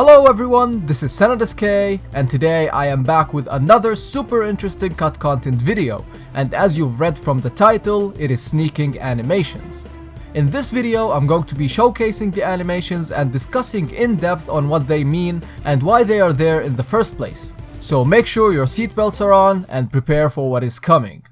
Hello everyone, this is JackonTC, and today I am back with another super interesting cut content video, and as you've read from the title, it is sneaking animations. In this video, I'm going to be showcasing the animations and discussing in depth on what they mean and why they are there in the first place. So make sure your seatbelts are on and prepare for what is coming.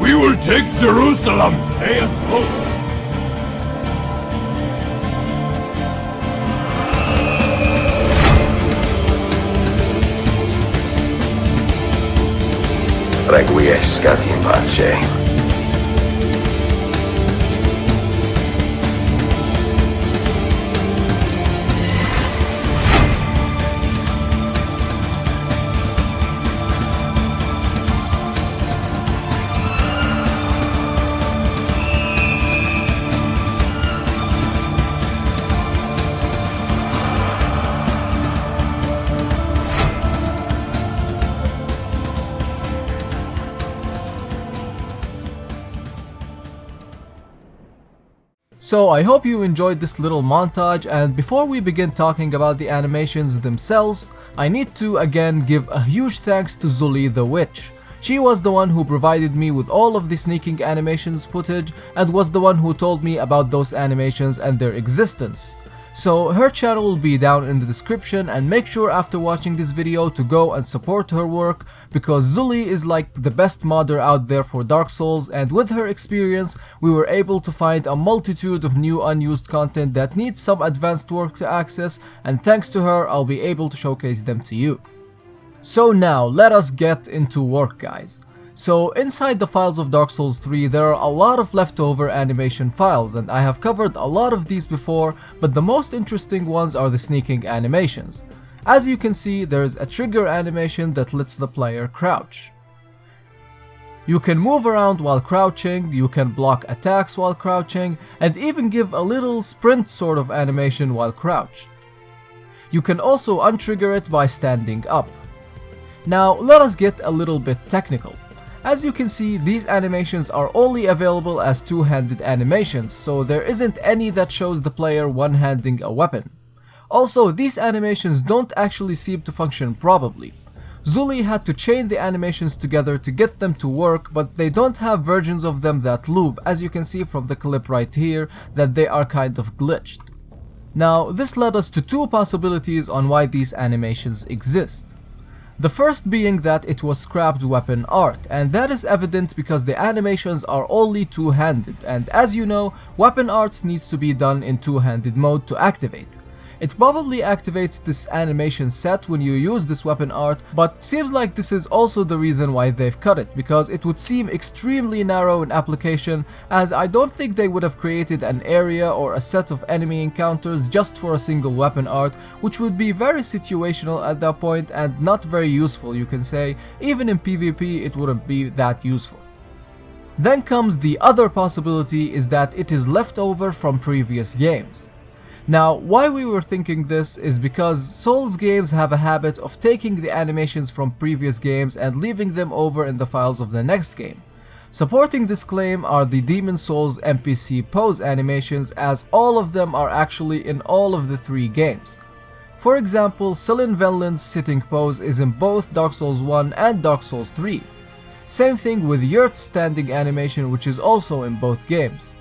We will take Jerusalem! Pay us both! Requiescat in pace. So I hope you enjoyed this little montage, and before we begin talking about the animations themselves, I need to again give a huge thanks to Zully the Witch. She was the one who provided me with all of the sneaking animations footage and was the one who told me about those animations and their existence. So her channel will be down in the description, and make sure after watching this video to go and support her work, because Zully is like the best modder out there for Dark Souls, and with her experience we were able to find a multitude of new unused content that needs some advanced work to access, and thanks to her I'll be able to showcase them to you. So now let us get into work, guys. So inside the files of Dark Souls 3 there are a lot of leftover animation files, and I have covered a lot of these before, but the most interesting ones are the sneaking animations. As you can see, there is a trigger animation that lets the player crouch. You can move around while crouching, you can block attacks while crouching, and even give a little sprint sort of animation while crouched. You can also untrigger it by standing up. Now let us get a little bit technical. As you can see, these animations are only available as two-handed animations, so there isn't any that shows the player one-handing a weapon. Also, these animations don't actually seem to function properly. Zully had to chain the animations together to get them to work, but they don't have versions of them that loop, as you can see from the clip right here that they are kind of glitched. Now, this led us to two possibilities on why these animations exist. The first being that it was scrapped weapon art, and that is evident because the animations are only two-handed, and as you know, weapon art needs to be done in two-handed mode to activate. It probably activates this animation set when you use this weapon art, but seems like this is also the reason why they've cut it, because it would seem extremely narrow in application, as I don't think they would have created an area or a set of enemy encounters just for a single weapon art, which would be very situational at that point and not very useful, you can say. Even in PvP it wouldn't be that useful. Then comes the other possibility, is that it is left over from previous games. Now, why we were thinking this is because Souls games have a habit of taking the animations from previous games and leaving them over in the files of the next game. Supporting this claim are the Demon Souls NPC pose animations, as all of them are actually in all of the three games. For example, Celine Venlin's sitting pose is in both Dark Souls 1 and Dark Souls 3. Same thing with Yurt's standing animation, which is also in both games.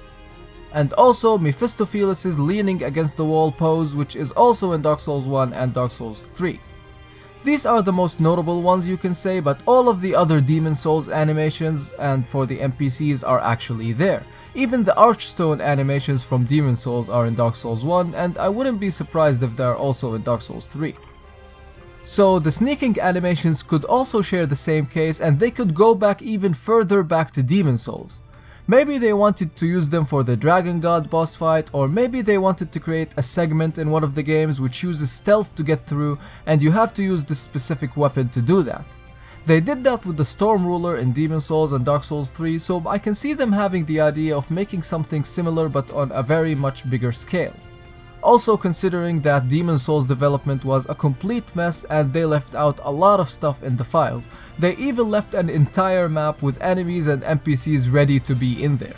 And also Mephistopheles' leaning against the wall pose, which is also in Dark Souls 1 and Dark Souls 3. These are the most notable ones, you can say, but all of the other Demon Souls animations and for the NPCs are actually there. Even the Archstone animations from Demon Souls are in Dark Souls 1, and I wouldn't be surprised if they are also in Dark Souls 3. So the sneaking animations could also share the same case, and they could go back even further back to Demon Souls. Maybe they wanted to use them for the Dragon God boss fight, or maybe they wanted to create a segment in one of the games which uses stealth to get through and you have to use this specific weapon to do that. They did that with the Storm Ruler in Demon Souls and Dark Souls 3, so I can see them having the idea of making something similar but on a very much bigger scale. Also considering that Demon Souls development was a complete mess and they left out a lot of stuff in the files. They even left an entire map with enemies and NPCs ready to be in there.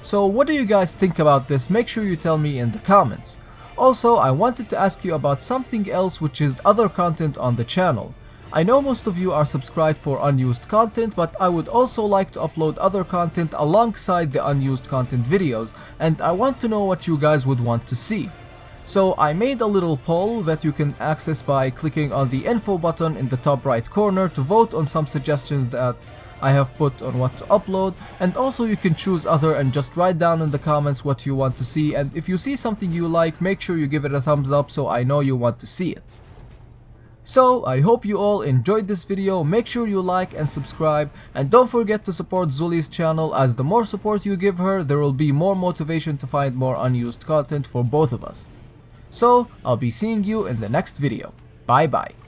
So what do you guys think about this? Make sure you tell me in the comments. Also, I wanted to ask you about something else, which is other content on the channel. I know most of you are subscribed for unused content, but I would also like to upload other content alongside the unused content videos, and I want to know what you guys would want to see. So I made a little poll that you can access by clicking on the info button in the top right corner to vote on some suggestions that I have put on what to upload, and also you can choose other and just write down in the comments what you want to see, and if you see something you like, make sure you give it a thumbs up so I know you want to see it. So, I hope you all enjoyed this video. Make sure you like and subscribe, and don't forget to support Zuli's channel, as the more support you give her, there will be more motivation to find more unused content for both of us. So, I'll be seeing you in the next video. Bye bye.